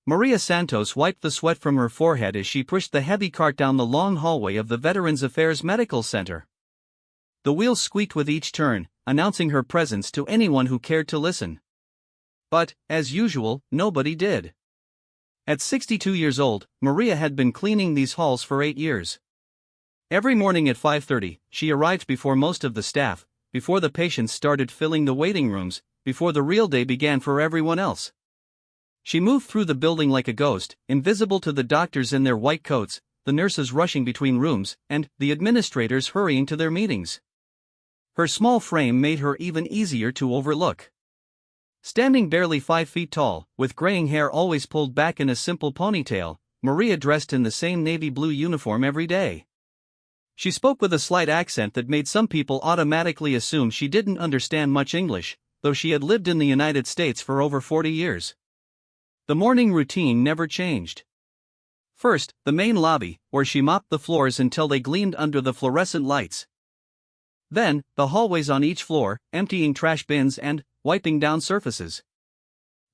Maria Santos wiped the sweat from her forehead as she pushed the heavy cart down the long hallway of the Veterans Affairs Medical Center. The wheels squeaked with each turn, announcing her presence to anyone who cared to listen. But, as usual, nobody did. At 62 years old, Maria had been cleaning these halls for 8 years. Every morning at 5:30, she arrived before most of the staff, before the patients started filling the waiting rooms, before the real day began for everyone else. She moved through the building like a ghost, invisible to the doctors in their white coats, the nurses rushing between rooms, and the administrators hurrying to their meetings. Her small frame made her even easier to overlook. Standing barely 5 feet tall, with graying hair always pulled back in a simple ponytail, Maria dressed in the same navy blue uniform every day. She spoke with a slight accent that made some people automatically assume she didn't understand much English, though she had lived in the United States for over 40 years. The morning routine never changed. First, the main lobby, where she mopped the floors until they gleamed under the fluorescent lights. Then, the hallways on each floor, emptying trash bins and wiping down surfaces.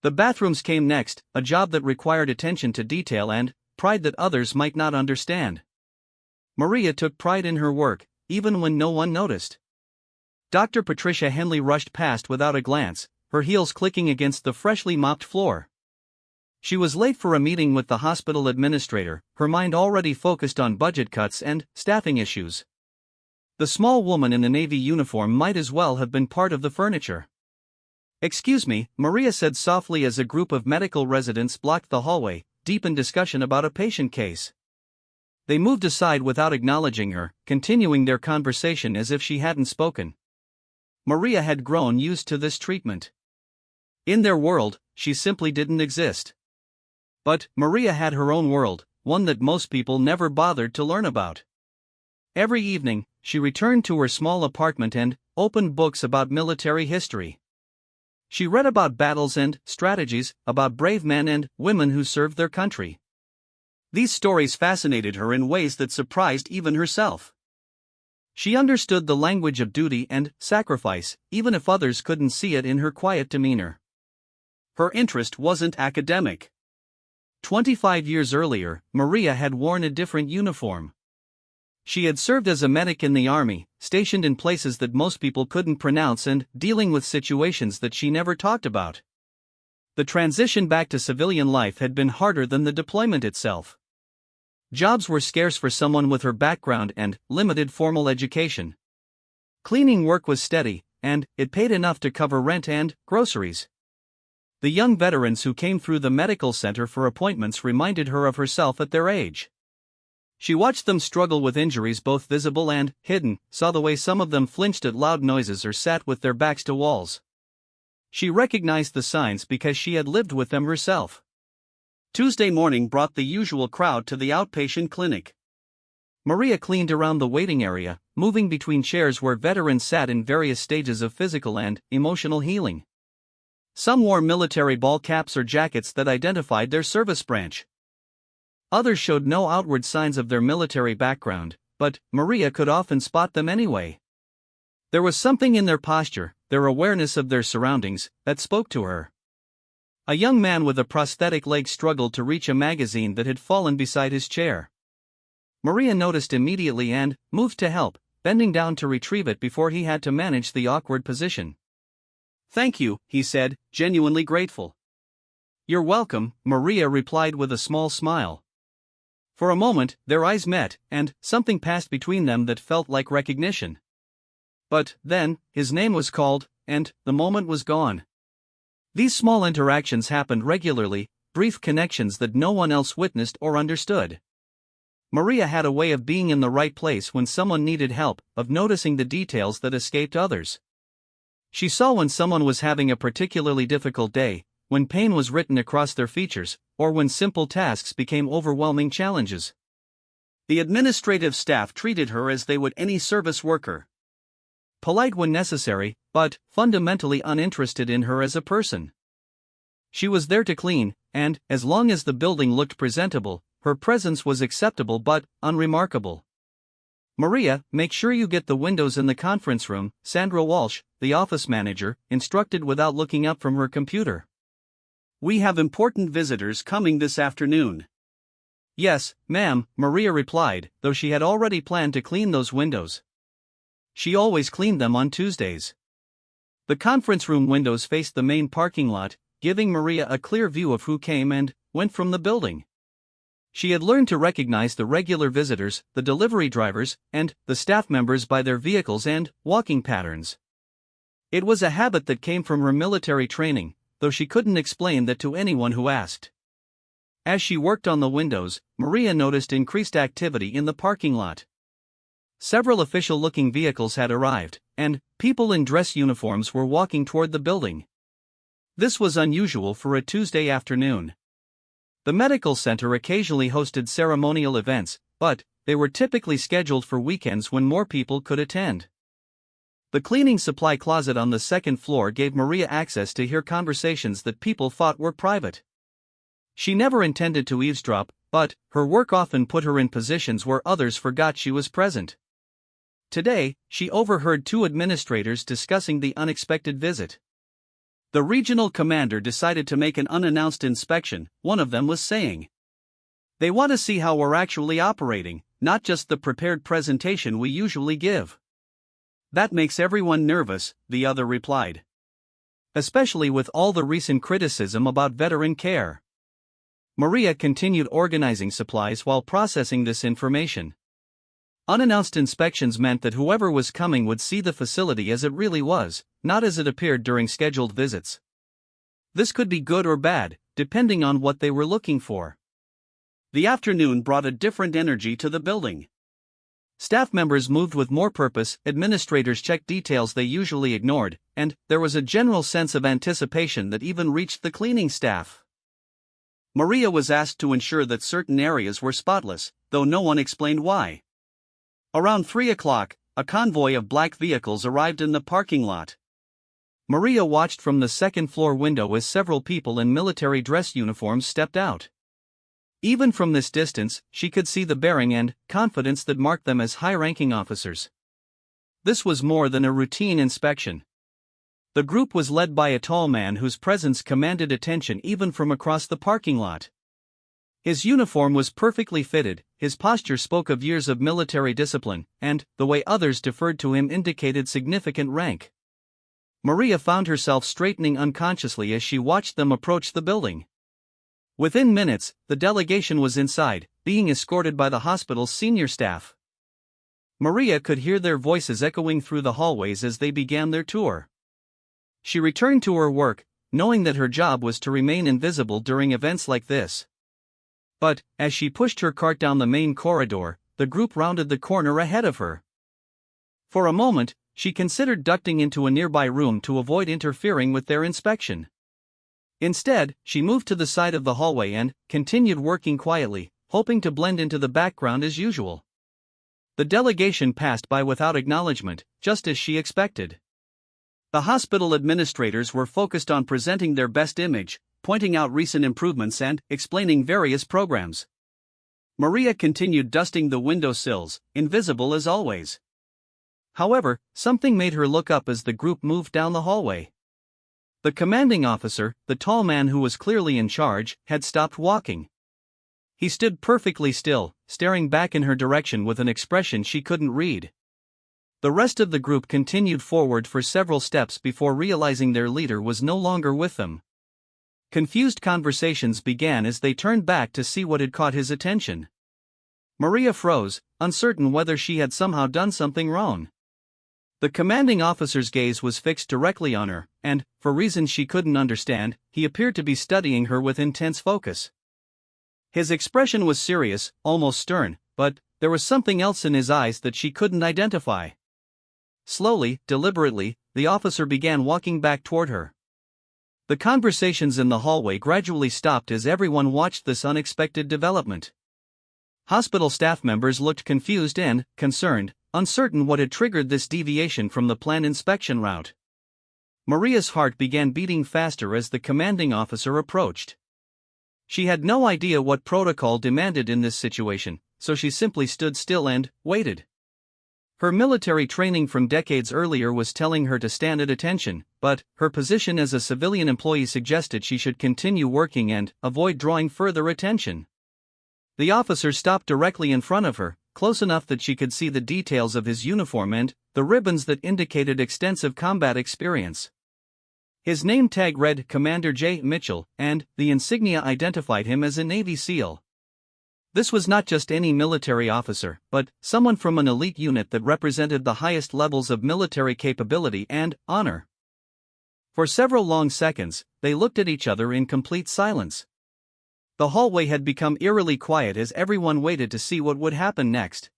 The bathrooms came next, a job that required attention to detail and pride that others might not understand. Maria took pride in her work, even when no one noticed. Dr. Patricia Henley rushed past without a glance, her heels clicking against the freshly mopped floor. She was late for a meeting with the hospital administrator, her mind already focused on budget cuts and staffing issues. The small woman in the navy uniform might as well have been part of the furniture. "Excuse me," Maria said softly as a group of medical residents blocked the hallway, deep in discussion about a patient case. They moved aside without acknowledging her, continuing their conversation as if she hadn't spoken. Maria had grown used to this treatment. In their world, she simply didn't exist. But Maria had her own world, one that most people never bothered to learn about. Every evening, she returned to her small apartment and opened books about military history. She read about battles and strategies, about brave men and women who served their country. These stories fascinated her in ways that surprised even herself. She understood the language of duty and sacrifice, even if others couldn't see it in her quiet demeanor. Her interest wasn't academic. 25 years earlier, Maria had worn a different uniform. She had served as a medic in the army, stationed in places that most people couldn't pronounce and dealing with situations that she never talked about. The transition back to civilian life had been harder than the deployment itself. Jobs were scarce for someone with her background and limited formal education. Cleaning work was steady, and it paid enough to cover rent and groceries. The young veterans who came through the medical center for appointments reminded her of herself at their age. She watched them struggle with injuries both visible and hidden, saw the way some of them flinched at loud noises or sat with their backs to walls. She recognized the signs because she had lived with them herself. Tuesday morning brought the usual crowd to the outpatient clinic. Maria cleaned around the waiting area, moving between chairs where veterans sat in various stages of physical and emotional healing. Some wore military ball caps or jackets that identified their service branch. Others showed no outward signs of their military background, but Maria could often spot them anyway. There was something in their posture, their awareness of their surroundings, that spoke to her. A young man with a prosthetic leg struggled to reach a magazine that had fallen beside his chair. Maria noticed immediately and moved to help, bending down to retrieve it before he had to manage the awkward position. "Thank you," he said, genuinely grateful. "You're welcome," Maria replied with a small smile. For a moment, their eyes met, and something passed between them that felt like recognition. But then, his name was called, and the moment was gone. These small interactions happened regularly, brief connections that no one else witnessed or understood. Maria had a way of being in the right place when someone needed help, of noticing the details that escaped others. She saw when someone was having a particularly difficult day, when pain was written across their features, or when simple tasks became overwhelming challenges. The administrative staff treated her as they would any service worker. Polite when necessary, but fundamentally uninterested in her as a person. She was there to clean, and, as long as the building looked presentable, her presence was acceptable but unremarkable. "Maria, make sure you get the windows in the conference room," Sandra Walsh, the office manager, instructed without looking up from her computer. We have important visitors coming this afternoon. Yes, ma'am, Maria replied, though she had already planned to clean those windows. She always cleaned them on Tuesdays. The conference room windows faced the main parking lot, giving Maria a clear view of who came and went from the building. She had learned to recognize the regular visitors, the delivery drivers, and the staff members by their vehicles and walking patterns. It was a habit that came from her military training, though she couldn't explain that to anyone who asked. As she worked on the windows, Maria noticed increased activity in the parking lot. Several official-looking vehicles had arrived, and people in dress uniforms were walking toward the building. This was unusual for a Tuesday afternoon. The medical center occasionally hosted ceremonial events, but they were typically scheduled for weekends when more people could attend. The cleaning supply closet on the second floor gave Maria access to hear conversations that people thought were private. She never intended to eavesdrop, but her work often put her in positions where others forgot she was present. Today, she overheard two administrators discussing the unexpected visit. The regional commander decided to make an unannounced inspection, one of them was saying. They want to see how we're actually operating, not just the prepared presentation we usually give. That makes everyone nervous, the other replied. Especially with all the recent criticism about veteran care. Maria continued organizing supplies while processing this information. Unannounced inspections meant that whoever was coming would see the facility as it really was, not as it appeared during scheduled visits. This could be good or bad, depending on what they were looking for. The afternoon brought a different energy to the building. Staff members moved with more purpose, administrators checked details they usually ignored, and there was a general sense of anticipation that even reached the cleaning staff. Maria was asked to ensure that certain areas were spotless, though no one explained why. Around 3 o'clock, a convoy of black vehicles arrived in the parking lot. Maria watched from the second-floor window as several people in military dress uniforms stepped out. Even from this distance, she could see the bearing and confidence that marked them as high-ranking officers. This was more than a routine inspection. The group was led by a tall man whose presence commanded attention even from across the parking lot. His uniform was perfectly fitted, his posture spoke of years of military discipline, and the way others deferred to him indicated significant rank. Maria found herself straightening unconsciously as she watched them approach the building. Within minutes, the delegation was inside, being escorted by the hospital's senior staff. Maria could hear their voices echoing through the hallways as they began their tour. She returned to her work, knowing that her job was to remain invisible during events like this. But, as she pushed her cart down the main corridor, the group rounded the corner ahead of her. For a moment, she considered ducking into a nearby room to avoid interfering with their inspection. Instead, she moved to the side of the hallway and continued working quietly, hoping to blend into the background as usual. The delegation passed by without acknowledgement, just as she expected. The hospital administrators were focused on presenting their best image, pointing out recent improvements and explaining various programs. Maria continued dusting the windowsills, invisible as always. However, something made her look up as the group moved down the hallway. The commanding officer, the tall man who was clearly in charge, had stopped walking. He stood perfectly still, staring back in her direction with an expression she couldn't read. The rest of the group continued forward for several steps before realizing their leader was no longer with them. Confused conversations began as they turned back to see what had caught his attention. Maria froze, uncertain whether she had somehow done something wrong. The commanding officer's gaze was fixed directly on her, and, for reasons she couldn't understand, he appeared to be studying her with intense focus. His expression was serious, almost stern, but there was something else in his eyes that she couldn't identify. Slowly, deliberately, the officer began walking back toward her. The conversations in the hallway gradually stopped as everyone watched this unexpected development. Hospital staff members looked confused and concerned, uncertain what had triggered this deviation from the planned inspection route. Maria's heart began beating faster as the commanding officer approached. She had no idea what protocol demanded in this situation, so she simply stood still and waited. Her military training from decades earlier was telling her to stand at attention, but her position as a civilian employee suggested she should continue working and avoid drawing further attention. The officer stopped directly in front of her, close enough that she could see the details of his uniform and the ribbons that indicated extensive combat experience. His name tag read Commander J. Mitchell, and the insignia identified him as a Navy SEAL. This was not just any military officer, but someone from an elite unit that represented the highest levels of military capability and honor. For several long seconds, they looked at each other in complete silence. The hallway had become eerily quiet as everyone waited to see what would happen next.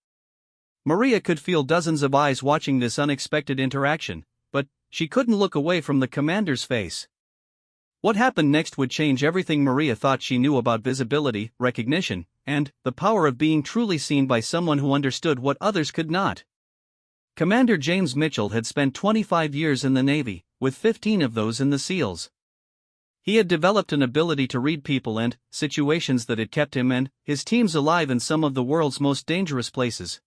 Maria could feel dozens of eyes watching this unexpected interaction, but she couldn't look away from the commander's face. What happened next would change everything Maria thought she knew about visibility, recognition, and the power of being truly seen by someone who understood what others could not. Commander James Mitchell had spent 25 years in the Navy, with 15 of those in the SEALs. He had developed an ability to read people and situations that had kept him and his teams alive in some of the world's most dangerous places.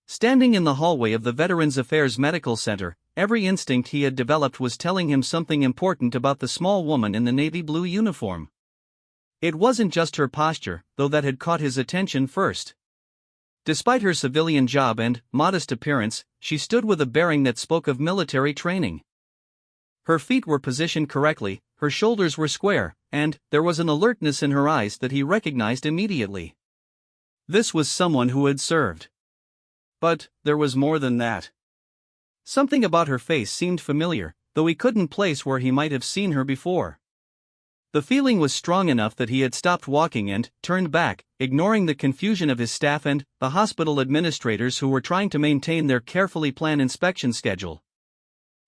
Standing in the hallway of the Veterans Affairs Medical Center, every instinct he had developed was telling him something important about the small woman in the navy blue uniform. It wasn't just her posture, though, that had caught his attention first. Despite her civilian job and modest appearance, she stood with a bearing that spoke of military training. Her feet were positioned correctly, her shoulders were square, and there was an alertness in her eyes that he recognized immediately. This was someone who had served. But there was more than that. Something about her face seemed familiar, though he couldn't place where he might have seen her before. The feeling was strong enough that he had stopped walking and turned back, ignoring the confusion of his staff and the hospital administrators who were trying to maintain their carefully planned inspection schedule.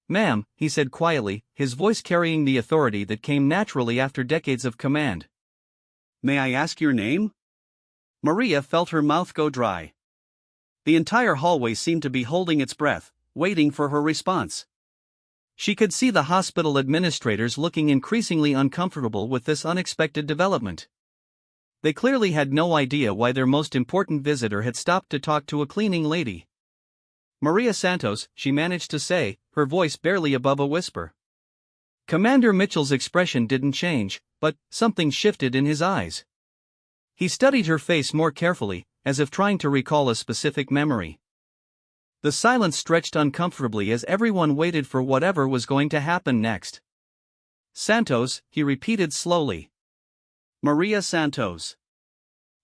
"Ma'am," he said quietly, his voice carrying the authority that came naturally after decades of command. "May I ask your name?" Maria felt her mouth go dry. The entire hallway seemed to be holding its breath, waiting for her response. She could see the hospital administrators looking increasingly uncomfortable with this unexpected development. They clearly had no idea why their most important visitor had stopped to talk to a cleaning lady. "Maria Santos," she managed to say, her voice barely above a whisper. Commander Mitchell's expression didn't change, but something shifted in his eyes. He studied her face more carefully, as if trying to recall a specific memory. The silence stretched uncomfortably as everyone waited for whatever was going to happen next. "Santos," he repeated slowly. "Maria Santos.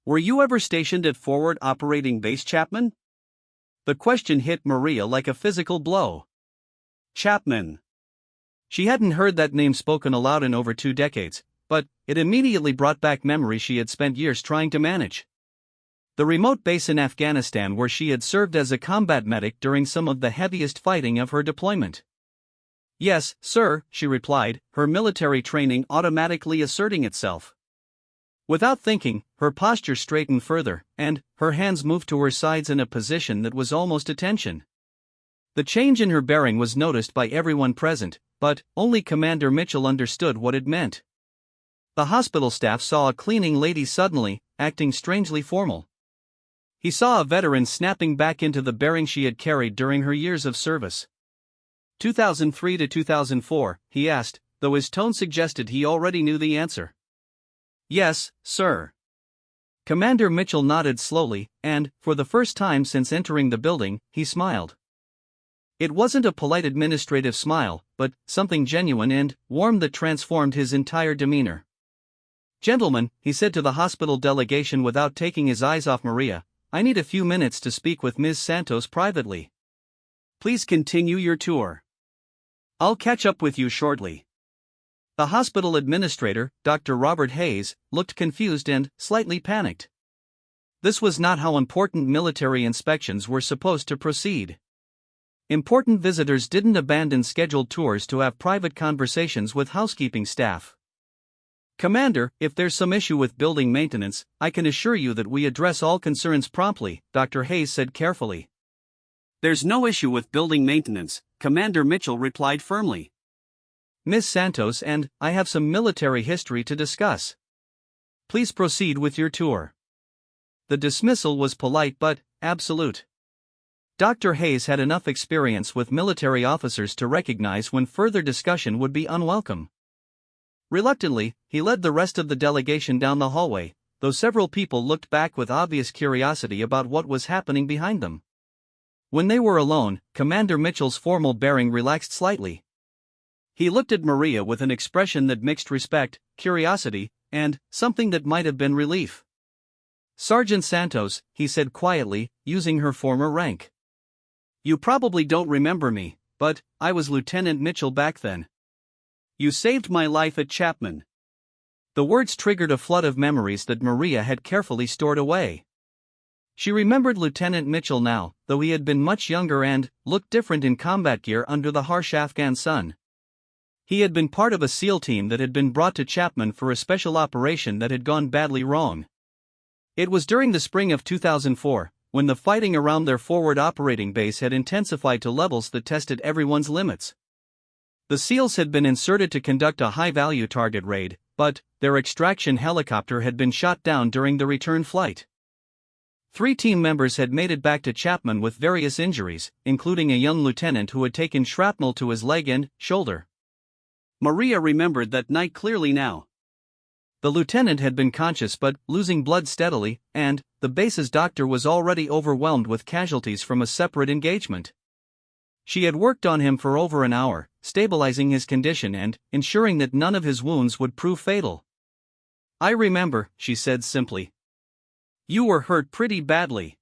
Were you ever stationed at Forward Operating Base Chapman?" The question hit Maria like a physical blow. Chapman. She hadn't heard that name spoken aloud in over 2 decades, but it immediately brought back memories she had spent years trying to manage. The remote base in Afghanistan where she had served as a combat medic during some of the heaviest fighting of her deployment. "Yes, sir," she replied, her military training automatically asserting itself. Without thinking, her posture straightened further, and her hands moved to her sides in a position that was almost attention. The change in her bearing was noticed by everyone present, but only Commander Mitchell understood what it meant. The hospital staff saw a cleaning lady suddenly acting strangely formal. He saw a veteran snapping back into the bearing she had carried during her years of service. 2003 to 2004, he asked, though his tone suggested he already knew the answer. "Yes, sir." Commander Mitchell nodded slowly, and, for the first time since entering the building, he smiled. It wasn't a polite administrative smile, but something genuine and warm that transformed his entire demeanor. "Gentlemen," he said to the hospital delegation without taking his eyes off Maria, "I need a few minutes to speak with Ms. Santos privately. Please continue your tour. I'll catch up with you shortly." The hospital administrator, Dr. Robert Hayes, looked confused and slightly panicked. This was not how important military inspections were supposed to proceed. Important visitors didn't abandon scheduled tours to have private conversations with housekeeping staff. "Commander, if there's some issue with building maintenance, I can assure you that we address all concerns promptly," Dr. Hayes said carefully. "There's no issue with building maintenance," Commander Mitchell replied firmly. "Ms. Santos and I have some military history to discuss. Please proceed with your tour." The dismissal was polite but absolute. Dr. Hayes had enough experience with military officers to recognize when further discussion would be unwelcome. Reluctantly, he led the rest of the delegation down the hallway, though several people looked back with obvious curiosity about what was happening behind them. When they were alone, Commander Mitchell's formal bearing relaxed slightly. He looked at Maria with an expression that mixed respect, curiosity, and something that might have been relief. "Sergeant Santos," he said quietly, using her former rank. "You probably don't remember me, but I was Lieutenant Mitchell back then. You saved my life at Chapman." The words triggered a flood of memories that Maria had carefully stored away. She remembered Lieutenant Mitchell now, though he had been much younger and looked different in combat gear under the harsh Afghan sun. He had been part of a SEAL team that had been brought to Chapman for a special operation that had gone badly wrong. It was during the spring of 2004, when the fighting around their forward operating base had intensified to levels that tested everyone's limits. The SEALs had been inserted to conduct a high-value target raid, but their extraction helicopter had been shot down during the return flight. 3 team members had made it back to Chapman with various injuries, including a young lieutenant who had taken shrapnel to his leg and shoulder. Maria remembered that night clearly now. The lieutenant had been conscious but losing blood steadily, and the base's doctor was already overwhelmed with casualties from a separate engagement. She had worked on him for over an hour, stabilizing his condition and ensuring that none of his wounds would prove fatal. "I remember," she said simply. "You were hurt pretty badly.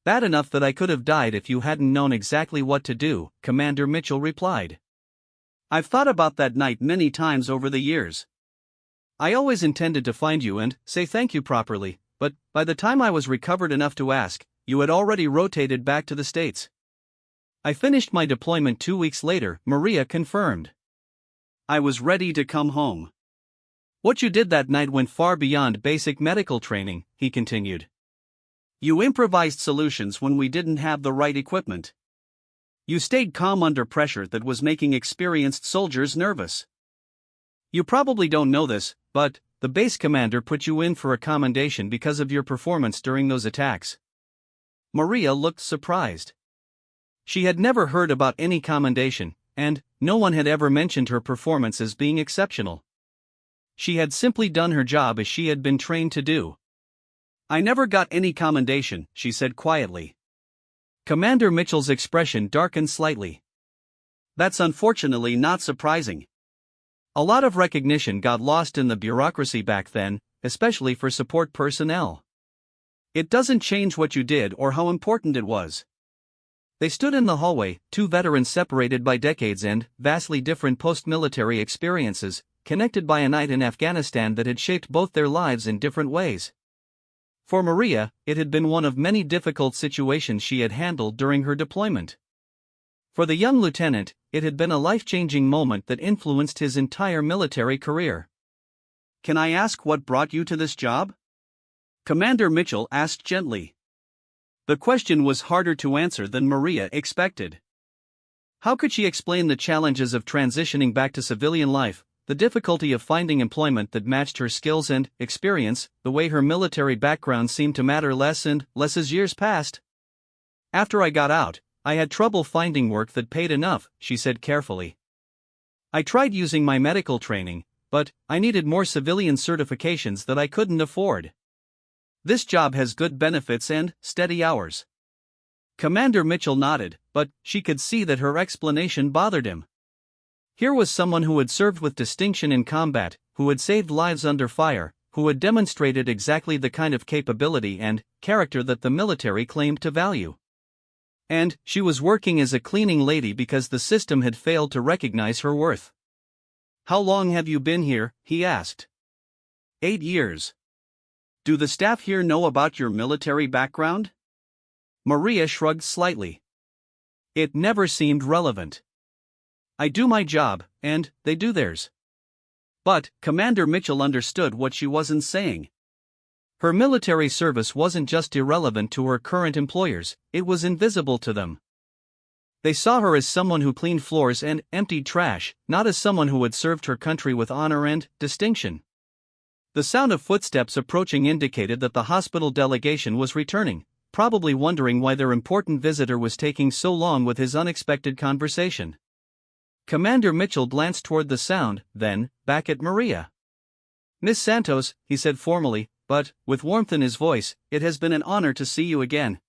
Bad enough that I could have died if you hadn't known exactly what to do," Commander Mitchell replied. "I've thought about that night many times over the years. I always intended to find you and say thank you properly, but by the time I was recovered enough to ask, you had already rotated back to the States." "I finished my deployment 2 weeks later," Maria confirmed. "I was ready to come home." "What you did that night went far beyond basic medical training," he continued. "You improvised solutions when we didn't have the right equipment. You stayed calm under pressure that was making experienced soldiers nervous. You probably don't know this, but the base commander put you in for a commendation because of your performance during those attacks." Maria looked surprised. She had never heard about any commendation, and no one had ever mentioned her performance as being exceptional. She had simply done her job as she had been trained to do. "I never got any commendation," she said quietly. Commander Mitchell's expression darkened slightly. "That's unfortunately not surprising. A lot of recognition got lost in the bureaucracy back then, especially for support personnel. It doesn't change what you did or how important it was." They stood in the hallway, 2 veterans separated by decades and vastly different post-military experiences, connected by a night in Afghanistan that had shaped both their lives in different ways. For Maria, it had been one of many difficult situations she had handled during her deployment. For the young lieutenant, it had been a life-changing moment that influenced his entire military career. "Can I ask what brought you to this job?" Commander Mitchell asked gently. The question was harder to answer than Maria expected. How could she explain the challenges of transitioning back to civilian life, the difficulty of finding employment that matched her skills and experience, the way her military background seemed to matter less and less as years passed? "After I got out, I had trouble finding work that paid enough," she said carefully. "I tried using my medical training, but I needed more civilian certifications that I couldn't afford. This job has good benefits and steady hours." Commander Mitchell nodded, but she could see that her explanation bothered him. Here was someone who had served with distinction in combat, who had saved lives under fire, who had demonstrated exactly the kind of capability and character that the military claimed to value. And she was working as a cleaning lady because the system had failed to recognize her worth. "How long have you been here?" he asked. 8 years. "Do the staff here know about your military background?" Maria shrugged slightly. "It never seemed relevant. I do my job, and they do theirs." But Commander Mitchell understood what she wasn't saying. Her military service wasn't just irrelevant to her current employers, it was invisible to them. They saw her as someone who cleaned floors and emptied trash, not as someone who had served her country with honor and distinction. The sound of footsteps approaching indicated that the hospital delegation was returning, probably wondering why their important visitor was taking so long with his unexpected conversation. Commander Mitchell glanced toward the sound, then back at Maria. "Miss Santos," he said formally, but with warmth in his voice, "it has been an honor to see you again.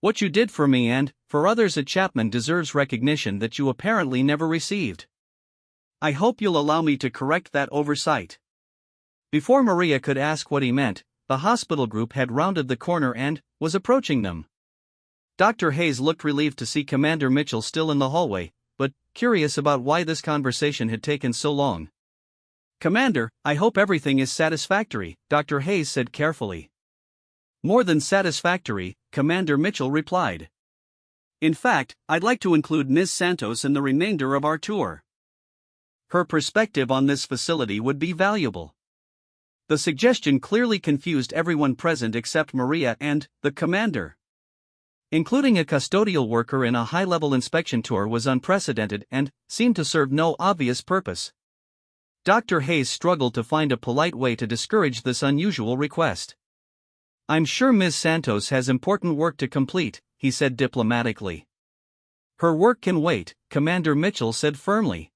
What you did for me and, for others at Chapman deserves recognition that you apparently never received. I hope you'll allow me to correct that oversight." Before Maria could ask what he meant, the hospital group had rounded the corner and was approaching them. Dr. Hayes looked relieved to see Commander Mitchell still in the hallway, but curious about why this conversation had taken so long. "Commander, I hope everything is satisfactory," Dr. Hayes said carefully. "More than satisfactory," Commander Mitchell replied. "In fact, I'd like to include Ms. Santos in the remainder of our tour. Her perspective on this facility would be valuable." The suggestion clearly confused everyone present except Maria and the commander. Including a custodial worker in a high-level inspection tour was unprecedented and seemed to serve no obvious purpose. Dr. Hayes struggled to find a polite way to discourage this unusual request. "I'm sure Ms. Santos has important work to complete," he said diplomatically. "Her work can wait," Commander Mitchell said firmly.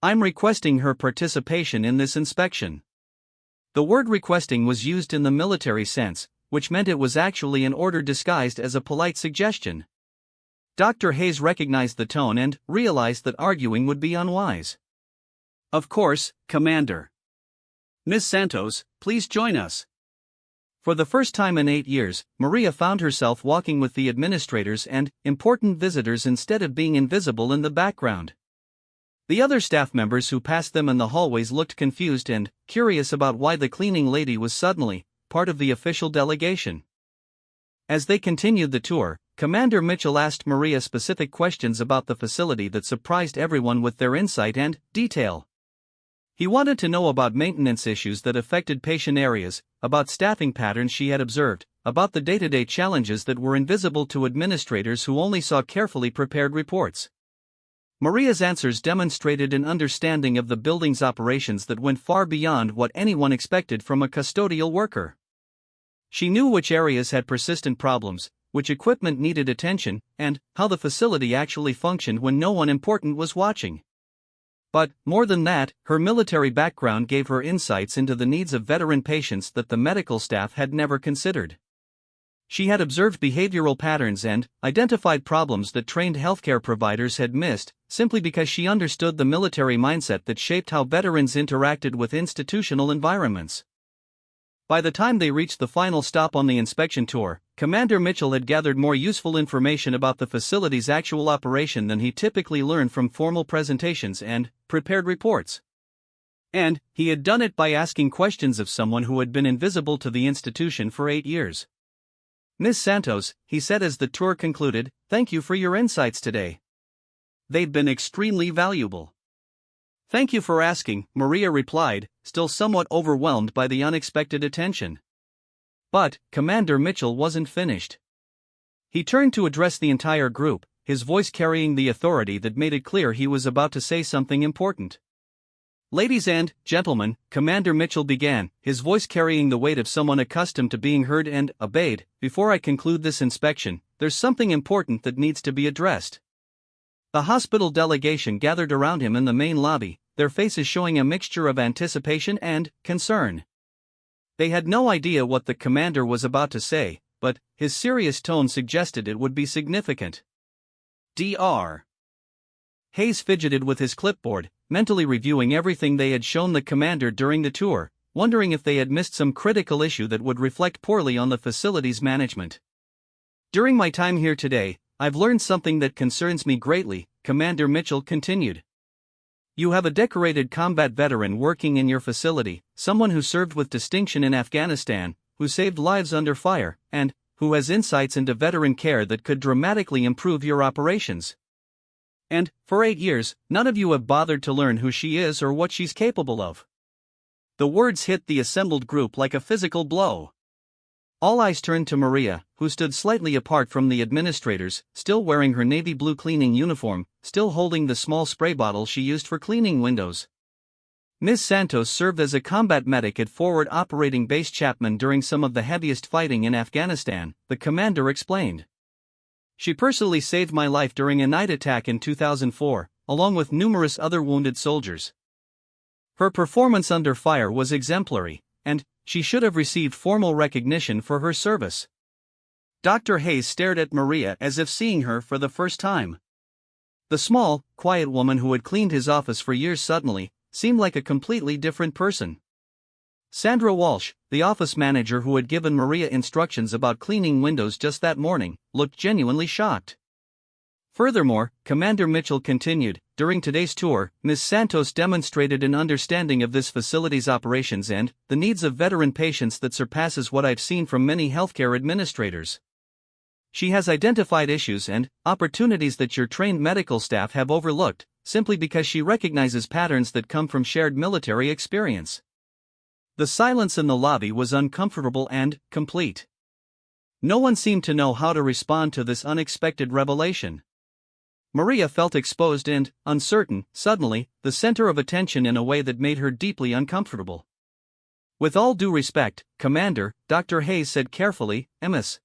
"I'm requesting her participation in this inspection." The word requesting was used in the military sense, which meant it was actually an order disguised as a polite suggestion. Dr. Hayes recognized the tone and realized that arguing would be unwise. "Of course, Commander. Ms. Santos, please join us." For the first time in 8 years, Maria found herself walking with the administrators and important visitors instead of being invisible in the background. The other staff members who passed them in the hallways looked confused and curious about why the cleaning lady was suddenly part of the official delegation. As they continued the tour, Commander Mitchell asked Maria specific questions about the facility that surprised everyone with their insight and detail. He wanted to know about maintenance issues that affected patient areas, about staffing patterns she had observed, about the day-to-day challenges that were invisible to administrators who only saw carefully prepared reports. Maria's answers demonstrated an understanding of the building's operations that went far beyond what anyone expected from a custodial worker. She knew which areas had persistent problems, which equipment needed attention, and how the facility actually functioned when no one important was watching. But, more than that, her military background gave her insights into the needs of veteran patients that the medical staff had never considered. She had observed behavioral patterns and identified problems that trained healthcare providers had missed, simply because she understood the military mindset that shaped how veterans interacted with institutional environments. By the time they reached the final stop on the inspection tour, Commander Mitchell had gathered more useful information about the facility's actual operation than he typically learned from formal presentations and prepared reports. And he had done it by asking questions of someone who had been invisible to the institution for 8 years. "Ms. Santos," he said as the tour concluded, "thank you for your insights today. They've been extremely valuable." "Thank you for asking," Maria replied, still somewhat overwhelmed by the unexpected attention. But Commander Mitchell wasn't finished. He turned to address the entire group, his voice carrying the authority that made it clear he was about to say something important. "Ladies and gentlemen," Commander Mitchell began, his voice carrying the weight of someone accustomed to being heard and obeyed, "before I conclude this inspection, there's something important that needs to be addressed." The hospital delegation gathered around him in the main lobby, their faces showing a mixture of anticipation and concern. They had no idea what the commander was about to say, but his serious tone suggested it would be significant. Dr. Hayes fidgeted with his clipboard, mentally reviewing everything they had shown the commander during the tour, wondering if they had missed some critical issue that would reflect poorly on the facility's management. "During my time here today, I've learned something that concerns me greatly," Commander Mitchell continued. "You have a decorated combat veteran working in your facility, someone who served with distinction in Afghanistan, who saved lives under fire, and who has insights into veteran care that could dramatically improve your operations. And, for 8 years, none of you have bothered to learn who she is or what she's capable of." The words hit the assembled group like a physical blow. All eyes turned to Maria, who stood slightly apart from the administrators, still wearing her navy blue cleaning uniform, still holding the small spray bottle she used for cleaning windows. Ms. Santos served as a combat medic at Forward Operating Base Chapman during some of the heaviest fighting in Afghanistan, the commander explained. She personally saved my life during a night attack in 2004, along with numerous other wounded soldiers. Her performance under fire was exemplary, and she should have received formal recognition for her service. Dr. Hayes stared at Maria as if seeing her for the first time. The small, quiet woman who had cleaned his office for years suddenly seemed like a completely different person. Sandra Walsh, the office manager who had given Maria instructions about cleaning windows just that morning, looked genuinely shocked. Furthermore, Commander Mitchell continued, during today's tour, Ms. Santos demonstrated an understanding of this facility's operations and the needs of veteran patients that surpasses what I've seen from many healthcare administrators. She has identified issues and opportunities that your trained medical staff have overlooked, simply because she recognizes patterns that come from shared military experience. The silence in the lobby was uncomfortable and complete. No one seemed to know how to respond to this unexpected revelation. Maria felt exposed and uncertain, suddenly, the center of attention in a way that made her deeply uncomfortable. With all due respect, Commander, Dr. Hayes said carefully, Ms.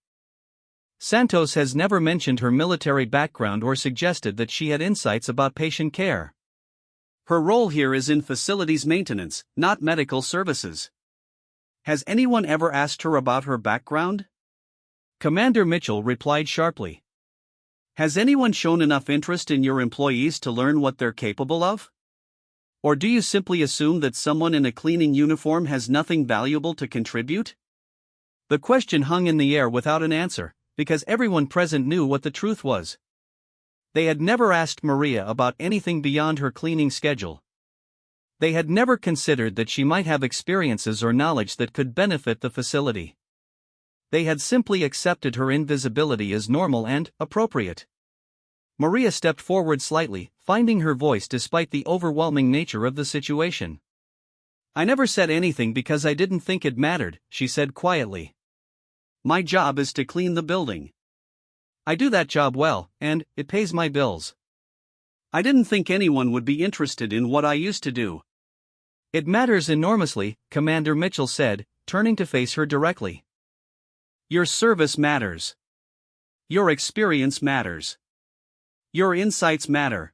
Santos has never mentioned her military background or suggested that she had insights about patient care. Her role here is in facilities maintenance, not medical services. Has anyone ever asked her about her background? Commander Mitchell replied sharply. Has anyone shown enough interest in your employees to learn what they're capable of? Or do you simply assume that someone in a cleaning uniform has nothing valuable to contribute? The question hung in the air without an answer, because everyone present knew what the truth was. They had never asked Maria about anything beyond her cleaning schedule. They had never considered that she might have experiences or knowledge that could benefit the facility. They had simply accepted her invisibility as normal and appropriate. Maria stepped forward slightly, finding her voice despite the overwhelming nature of the situation. I never said anything because I didn't think it mattered, she said quietly. My job is to clean the building. I do that job well, and it pays my bills. I didn't think anyone would be interested in what I used to do. It matters enormously, Commander Mitchell said, turning to face her directly. Your service matters. Your experience matters. Your insights matter.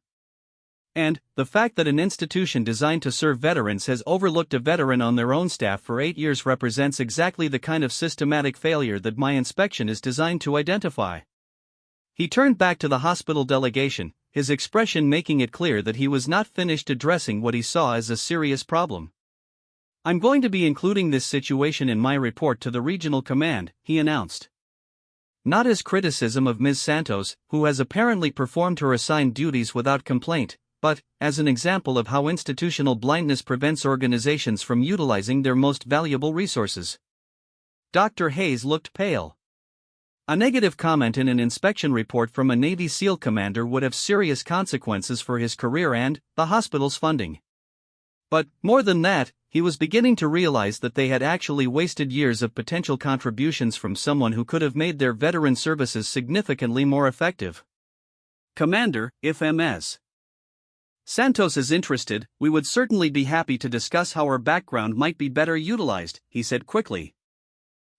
And the fact that an institution designed to serve veterans has overlooked a veteran on their own staff for 8 years represents exactly the kind of systematic failure that my inspection is designed to identify. He turned back to the hospital delegation, his expression making it clear that he was not finished addressing what he saw as a serious problem. I'm going to be including this situation in my report to the regional command, he announced. Not as criticism of Ms. Santos, who has apparently performed her assigned duties without complaint, but as an example of how institutional blindness prevents organizations from utilizing their most valuable resources. Dr. Hayes looked pale. A negative comment in an inspection report from a Navy SEAL commander would have serious consequences for his career and the hospital's funding. But, more than that, he was beginning to realize that they had actually wasted years of potential contributions from someone who could have made their veteran services significantly more effective. Commander, if Ms. Santos is interested, we would certainly be happy to discuss how her background might be better utilized, he said quickly.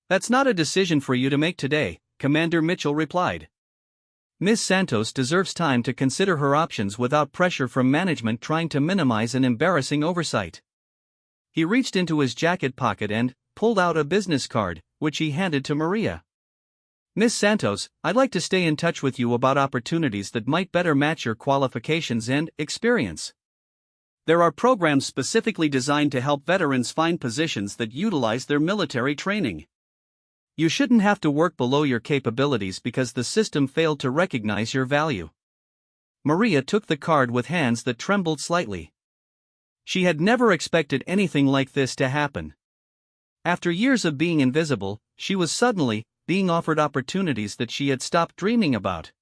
That's not a decision for you to make today, Commander Mitchell replied. Ms. Santos deserves time to consider her options without pressure from management trying to minimize an embarrassing oversight. He reached into his jacket pocket and pulled out a business card, which he handed to Maria. Ms. Santos, I'd like to stay in touch with you about opportunities that might better match your qualifications and experience. There are programs specifically designed to help veterans find positions that utilize their military training. You shouldn't have to work below your capabilities because the system failed to recognize your value. Maria took the card with hands that trembled slightly. She had never expected anything like this to happen. After years of being invisible, she was suddenly being offered opportunities that she had stopped dreaming about.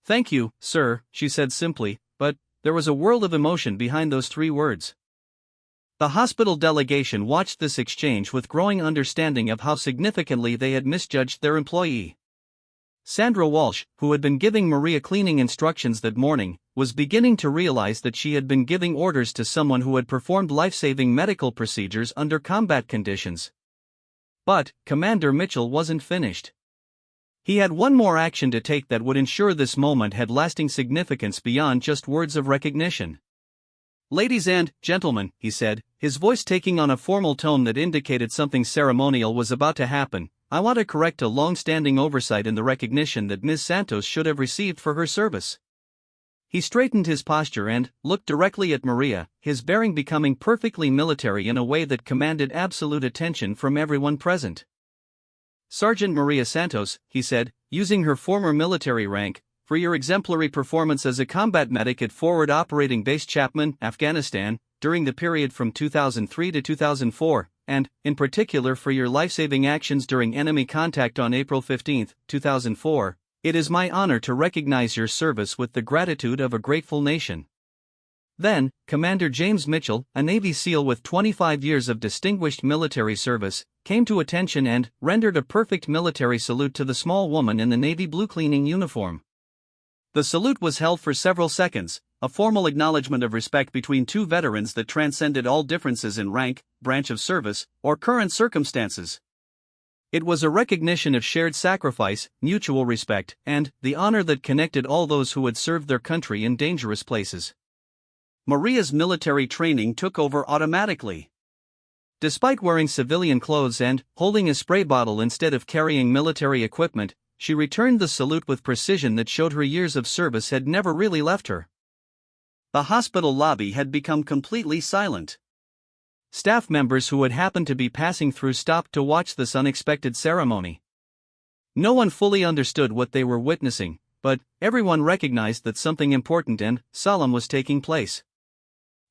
Thank you, sir, she said simply, but there was a world of emotion behind those 3 words. The hospital delegation watched this exchange with growing understanding of how significantly they had misjudged their employee. Sandra Walsh, who had been giving Maria cleaning instructions that morning, was beginning to realize that she had been giving orders to someone who had performed life-saving medical procedures under combat conditions. But Commander Mitchell wasn't finished. He had one more action to take that would ensure this moment had lasting significance beyond just words of recognition. "Ladies and gentlemen," he said, his voice taking on a formal tone that indicated something ceremonial was about to happen, "I want to correct a long-standing oversight in the recognition that Ms. Santos should have received for her service." He straightened his posture and looked directly at Maria, his bearing becoming perfectly military in a way that commanded absolute attention from everyone present. "Sergeant Maria Santos," he said, using her former military rank, "for your exemplary performance as a combat medic at Forward Operating Base Chapman, Afghanistan, during the period from 2003 to 2004, and, in particular for your life-saving actions during enemy contact on April 15, 2004, it is my honor to recognize your service with the gratitude of a grateful nation." Then, Commander James Mitchell, a Navy SEAL with 25 years of distinguished military service, came to attention and rendered a perfect military salute to the small woman in the navy blue cleaning uniform. The salute was held for several seconds, a formal acknowledgement of respect between two veterans that transcended all differences in rank, branch of service, or current circumstances. It was a recognition of shared sacrifice, mutual respect, and the honor that connected all those who had served their country in dangerous places. Maria's military training took over automatically. Despite wearing civilian clothes and holding a spray bottle instead of carrying military equipment, she returned the salute with precision that showed her years of service had never really left her. The hospital lobby had become completely silent. Staff members who had happened to be passing through stopped to watch this unexpected ceremony. No one fully understood what they were witnessing, but everyone recognized that something important and solemn was taking place.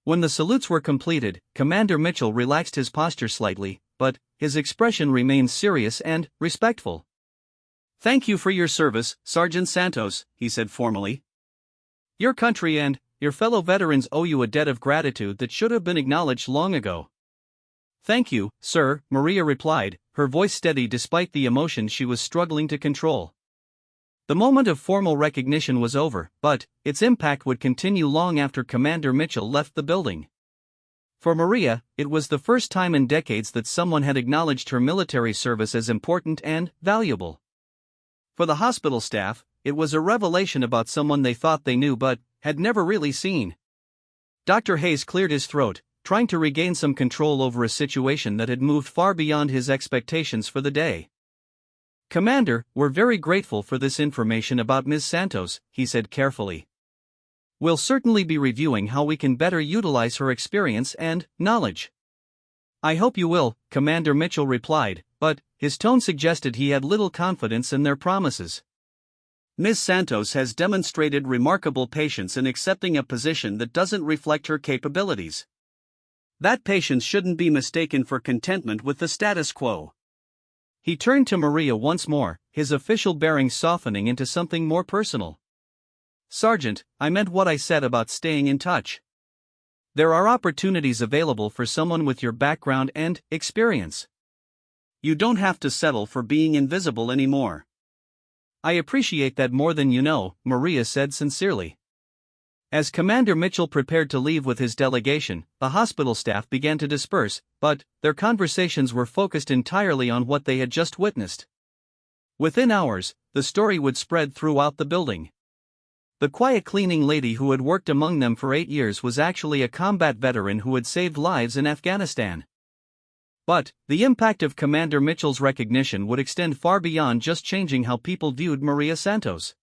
When the salutes were completed, Commander Mitchell relaxed his posture slightly, but his expression remained serious and respectful. "Thank you for your service, Sergeant Santos," he said formally. "Your country and your fellow veterans owe you a debt of gratitude that should have been acknowledged long ago." "Thank you, sir," Maria replied, her voice steady despite the emotion she was struggling to control. The moment of formal recognition was over, but its impact would continue long after Commander Mitchell left the building. For Maria, it was the first time in decades that someone had acknowledged her military service as important and valuable. For the hospital staff, it was a revelation about someone they thought they knew but had never really seen. Dr. Hayes cleared his throat, trying to regain some control over a situation that had moved far beyond his expectations for the day. "Commander, we're very grateful for this information about Ms. Santos," he said carefully. "We'll certainly be reviewing how we can better utilize her experience and knowledge." "I hope you will," Commander Mitchell replied, but his tone suggested he had little confidence in their promises. "Ms. Santos has demonstrated remarkable patience in accepting a position that doesn't reflect her capabilities. That patience shouldn't be mistaken for contentment with the status quo." He turned to Maria once more, his official bearing softening into something more personal. "Sergeant, I meant what I said about staying in touch. There are opportunities available for someone with your background and experience. You don't have to settle for being invisible anymore." "I appreciate that more than you know," Maria said sincerely. As Commander Mitchell prepared to leave with his delegation, the hospital staff began to disperse, but their conversations were focused entirely on what they had just witnessed. Within hours, the story would spread throughout the building. The quiet cleaning lady who had worked among them for 8 years was actually a combat veteran who had saved lives in Afghanistan. But the impact of Commander Mitchell's recognition would extend far beyond just changing how people viewed Maria Santos.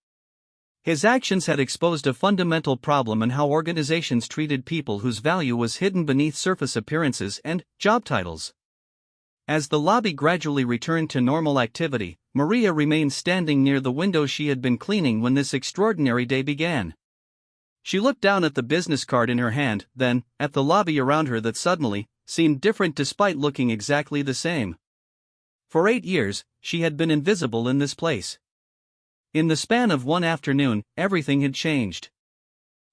His actions had exposed a fundamental problem in how organizations treated people whose value was hidden beneath surface appearances and job titles. As the lobby gradually returned to normal activity, Maria remained standing near the window she had been cleaning when this extraordinary day began. She looked down at the business card in her hand, then at the lobby around her that suddenly seemed different despite looking exactly the same. For 8 years, she had been invisible in this place. In the span of one afternoon, everything had changed.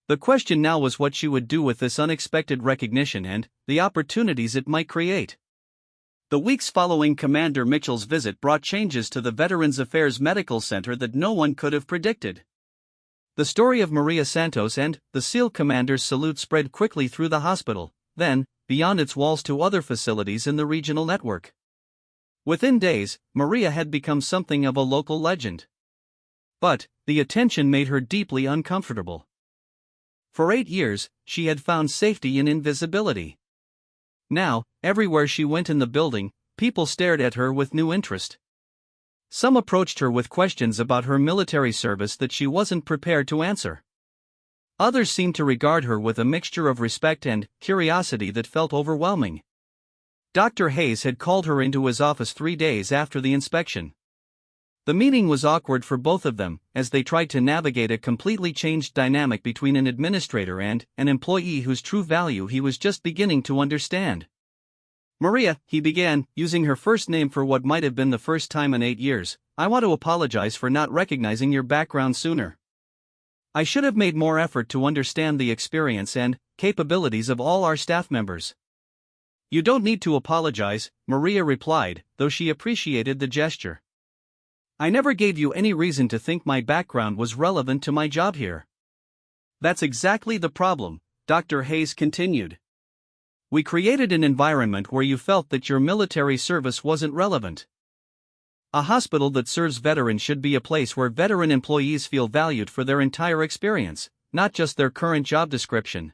The question now was what she would do with this unexpected recognition and the opportunities it might create. The weeks following Commander Mitchell's visit brought changes to the Veterans Affairs Medical Center that no one could have predicted. The story of Maria Santos and the SEAL commander's salute spread quickly through the hospital, then, beyond its walls to other facilities in the regional network. Within days, Maria had become something of a local legend. But the attention made her deeply uncomfortable. For 8 years, she had found safety in invisibility. Now, everywhere she went in the building, people stared at her with new interest. Some approached her with questions about her military service that she wasn't prepared to answer. Others seemed to regard her with a mixture of respect and curiosity that felt overwhelming. Dr. Hayes had called her into his office 3 days after the inspection. The meeting was awkward for both of them, as they tried to navigate a completely changed dynamic between an administrator and an employee whose true value he was just beginning to understand. "Maria," he began, using her first name for what might have been the first time in 8 years, "I want to apologize for not recognizing your background sooner. I should have made more effort to understand the experience and capabilities of all our staff members." "You don't need to apologize," Maria replied, though she appreciated the gesture. "I never gave you any reason to think my background was relevant to my job here." "That's exactly the problem," Dr. Hayes continued. "We created an environment where you felt that your military service wasn't relevant. A hospital that serves veterans should be a place where veteran employees feel valued for their entire experience, not just their current job description."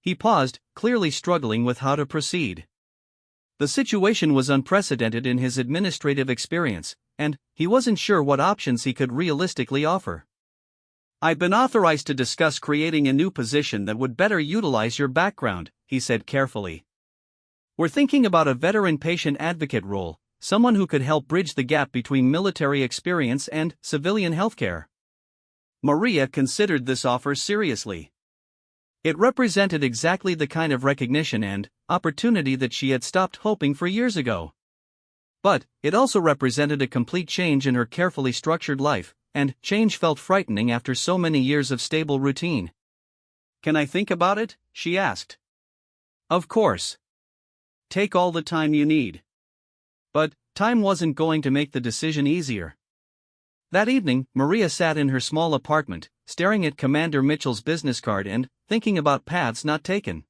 He paused, clearly struggling with how to proceed. The situation was unprecedented in his administrative experience, and he wasn't sure what options he could realistically offer. "I've been authorized to discuss creating a new position that would better utilize your background," he said carefully. "We're thinking about a veteran patient advocate role, someone who could help bridge the gap between military experience and civilian healthcare." Maria considered this offer seriously. It represented exactly the kind of recognition and opportunity that she had stopped hoping for years ago. But it also represented a complete change in her carefully structured life, and change felt frightening after so many years of stable routine. "Can I think about it?" she asked. "Of course. Take all the time you need." But time wasn't going to make the decision easier. That evening, Maria sat in her small apartment, staring at Commander Mitchell's business card and thinking about paths not taken.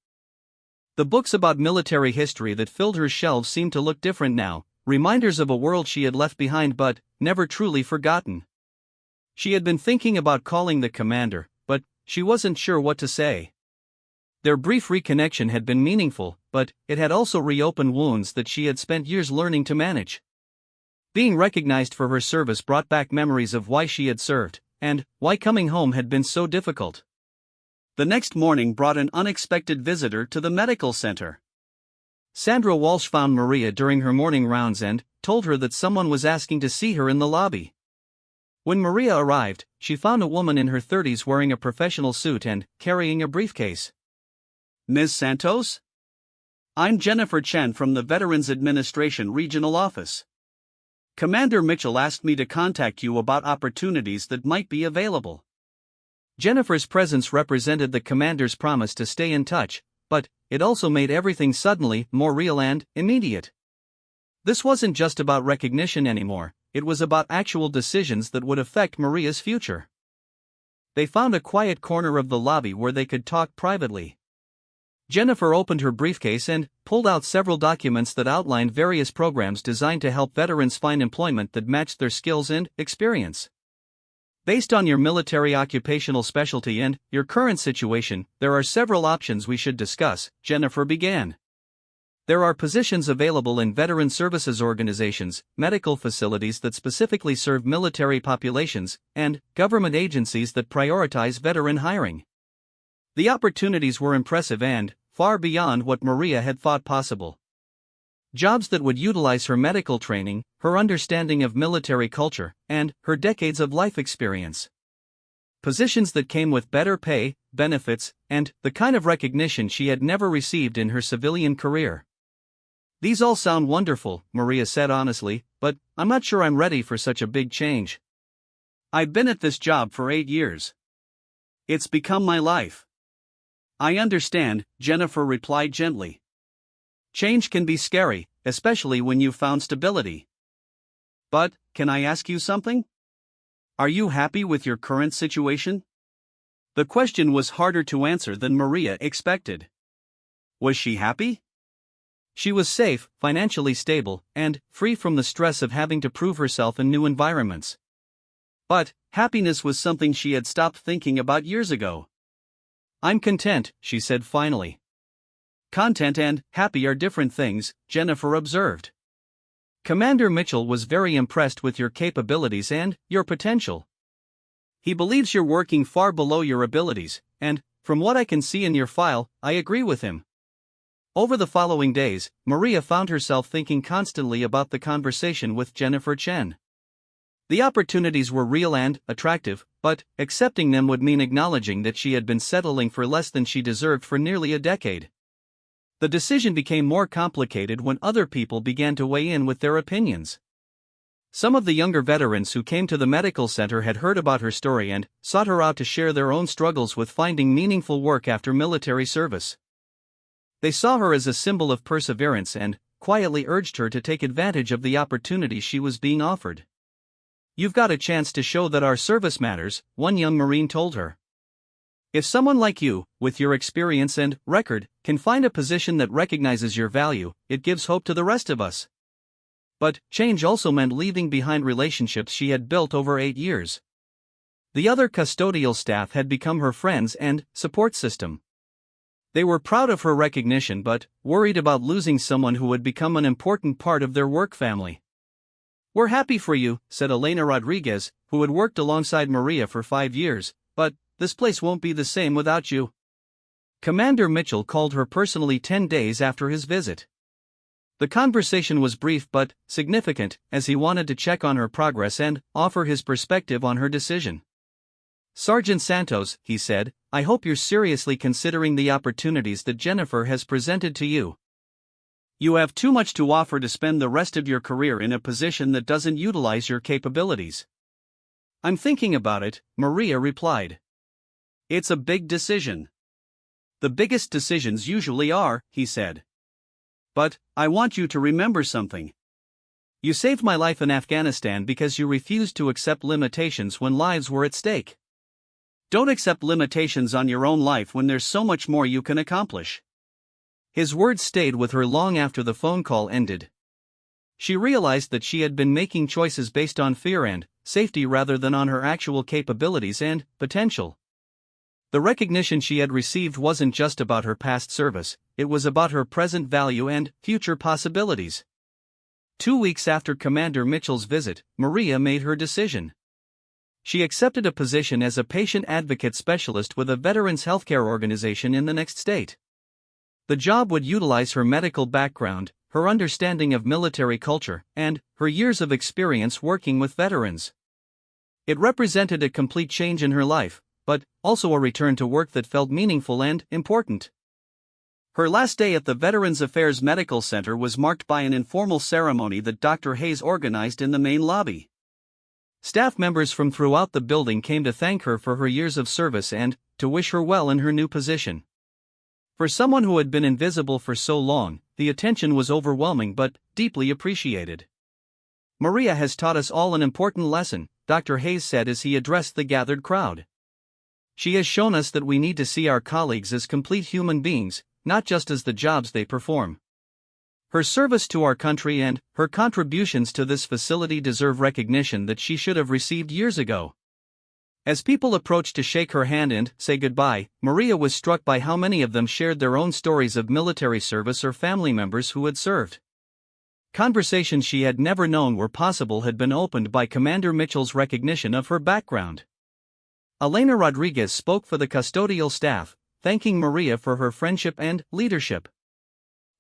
The books about military history that filled her shelves seemed to look different now, reminders of a world she had left behind but never truly forgotten. She had been thinking about calling the commander, but she wasn't sure what to say. Their brief reconnection had been meaningful, but it had also reopened wounds that she had spent years learning to manage. Being recognized for her service brought back memories of why she had served, and why coming home had been so difficult. The next morning brought an unexpected visitor to the medical center. Sandra Walsh found Maria during her morning rounds and told her that someone was asking to see her in the lobby. When Maria arrived, she found a woman in her 30s wearing a professional suit and carrying a briefcase. "Ms. Santos? I'm Jennifer Chen from the Veterans Administration Regional Office. Commander Mitchell asked me to contact you about opportunities that might be available." Jennifer's presence represented the commander's promise to stay in touch, but it also made everything suddenly more real and immediate. This wasn't just about recognition anymore, it was about actual decisions that would affect Maria's future. They found a quiet corner of the lobby where they could talk privately. Jennifer opened her briefcase and pulled out several documents that outlined various programs designed to help veterans find employment that matched their skills and experience. "Based on your military occupational specialty and your current situation, there are several options we should discuss," Jennifer began. "There are positions available in veteran services organizations, medical facilities that specifically serve military populations, and government agencies that prioritize veteran hiring." The opportunities were impressive and far beyond what Maria had thought possible. Jobs that would utilize her medical training, her understanding of military culture, and her decades of life experience. Positions that came with better pay, benefits, and the kind of recognition she had never received in her civilian career. "These all sound wonderful," Maria said honestly, "but I'm not sure I'm ready for such a big change. I've been at this job for 8 years. It's become my life." "I understand," Jennifer replied gently. Change can be scary, especially when you've found stability. But, can I ask you something? Are you happy with your current situation? The question was harder to answer than Maria expected. Was she happy? She was safe, financially stable, and free from the stress of having to prove herself in new environments. But, happiness was something she had stopped thinking about years ago. I'm content, she said finally. Content and happy are different things, Jennifer observed. Commander Mitchell was very impressed with your capabilities and your potential. He believes you're working far below your abilities, and, from what I can see in your file, I agree with him. Over the following days, Maria found herself thinking constantly about the conversation with Jennifer Chen. The opportunities were real and attractive, but accepting them would mean acknowledging that she had been settling for less than she deserved for nearly a decade. The decision became more complicated when other people began to weigh in with their opinions. Some of the younger veterans who came to the medical center had heard about her story and sought her out to share their own struggles with finding meaningful work after military service. They saw her as a symbol of perseverance and quietly urged her to take advantage of the opportunity she was being offered. You've got a chance to show that our service matters, one young Marine told her. If someone like you, with your experience and record, can find a position that recognizes your value, it gives hope to the rest of us. But change also meant leaving behind relationships she had built over 8 years. The other custodial staff had become her friends and support system. They were proud of her recognition but worried about losing someone who would become an important part of their work family. We're happy for you, said Elena Rodriguez, who had worked alongside Maria for 5 years, but this place won't be the same without you. Commander Mitchell called her personally 10 days after his visit. The conversation was brief but significant, as he wanted to check on her progress and offer his perspective on her decision. Sergeant Santos, he said, I hope you're seriously considering the opportunities that Jennifer has presented to you. You have too much to offer to spend the rest of your career in a position that doesn't utilize your capabilities. I'm thinking about it, Maria replied. It's a big decision. The biggest decisions usually are, he said. But, I want you to remember something. You saved my life in Afghanistan because you refused to accept limitations when lives were at stake. Don't accept limitations on your own life when there's so much more you can accomplish. His words stayed with her long after the phone call ended. She realized that she had been making choices based on fear and safety rather than on her actual capabilities and potential. The recognition she had received wasn't just about her past service, it was about her present value and future possibilities. 2 weeks after Commander Mitchell's visit, Maria made her decision. She accepted a position as a patient advocate specialist with a veterans healthcare organization in the next state. The job would utilize her medical background, her understanding of military culture, and her years of experience working with veterans. It represented a complete change in her life, but also a return to work that felt meaningful and important. Her last day at the Veterans Affairs Medical Center was marked by an informal ceremony that Dr. Hayes organized in the main lobby. Staff members from throughout the building came to thank her for her years of service and to wish her well in her new position. For someone who had been invisible for so long, the attention was overwhelming but deeply appreciated. Maria has taught us all an important lesson, Dr. Hayes said as he addressed the gathered crowd. She has shown us that we need to see our colleagues as complete human beings, not just as the jobs they perform. Her service to our country and her contributions to this facility deserve recognition that she should have received years ago. As people approached to shake her hand and say goodbye, Maria was struck by how many of them shared their own stories of military service or family members who had served. Conversations she had never known were possible had been opened by Commander Mitchell's recognition of her background. Elena Rodriguez spoke for the custodial staff, thanking Maria for her friendship and leadership.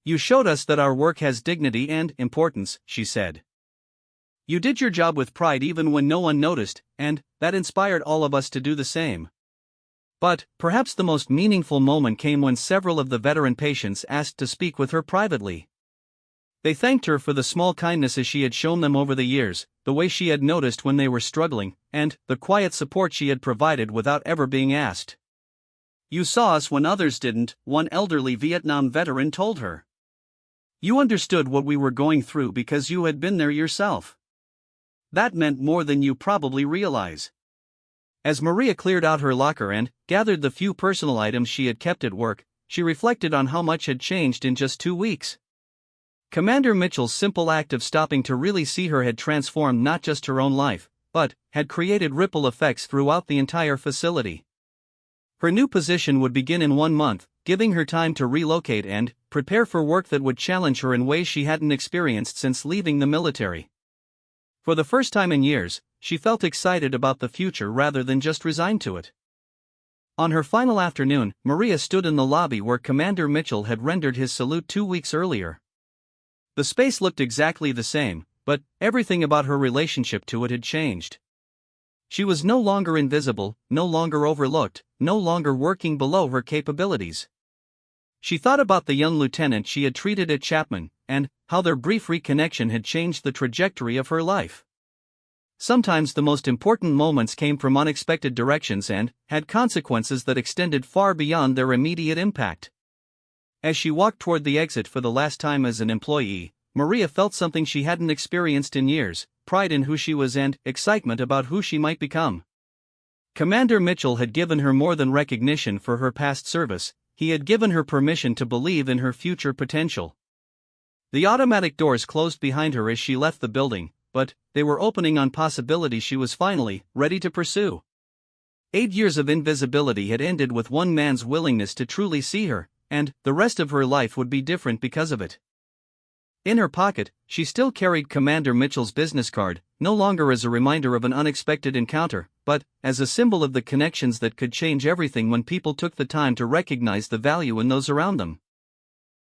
You showed us that our work has dignity and importance, she said. You did your job with pride even when no one noticed, and that inspired all of us to do the same. But, perhaps the most meaningful moment came when several of the veteran patients asked to speak with her privately. They thanked her for the small kindnesses she had shown them over the years, the way she had noticed when they were struggling, and the quiet support she had provided without ever being asked. You saw us when others didn't, one elderly Vietnam veteran told her. You understood what we were going through because you had been there yourself. That meant more than you probably realize. As Maria cleared out her locker and gathered the few personal items she had kept at work, she reflected on how much had changed in just 2 weeks. Commander Mitchell's simple act of stopping to really see her had transformed not just her own life, but had created ripple effects throughout the entire facility. Her new position would begin in 1 month, giving her time to relocate and prepare for work that would challenge her in ways she hadn't experienced since leaving the military. For the first time in years, she felt excited about the future rather than just resigned to it. On her final afternoon, Maria stood in the lobby where Commander Mitchell had rendered his salute 2 weeks earlier. The space looked exactly the same, but everything about her relationship to it had changed. She was no longer invisible, no longer overlooked, no longer working below her capabilities. She thought about the young lieutenant she had treated at Chapman, and how their brief reconnection had changed the trajectory of her life. Sometimes the most important moments came from unexpected directions and had consequences that extended far beyond their immediate impact. As she walked toward the exit for the last time as an employee, Maria felt something she hadn't experienced in years: pride in who she was and excitement about who she might become. Commander Mitchell had given her more than recognition for her past service, he had given her permission to believe in her future potential. The automatic doors closed behind her as she left the building, but they were opening on possibilities she was finally ready to pursue. 8 years of invisibility had ended with one man's willingness to truly see her, and the rest of her life would be different because of it. In her pocket, she still carried Commander Mitchell's business card, no longer as a reminder of an unexpected encounter, but as a symbol of the connections that could change everything when people took the time to recognize the value in those around them.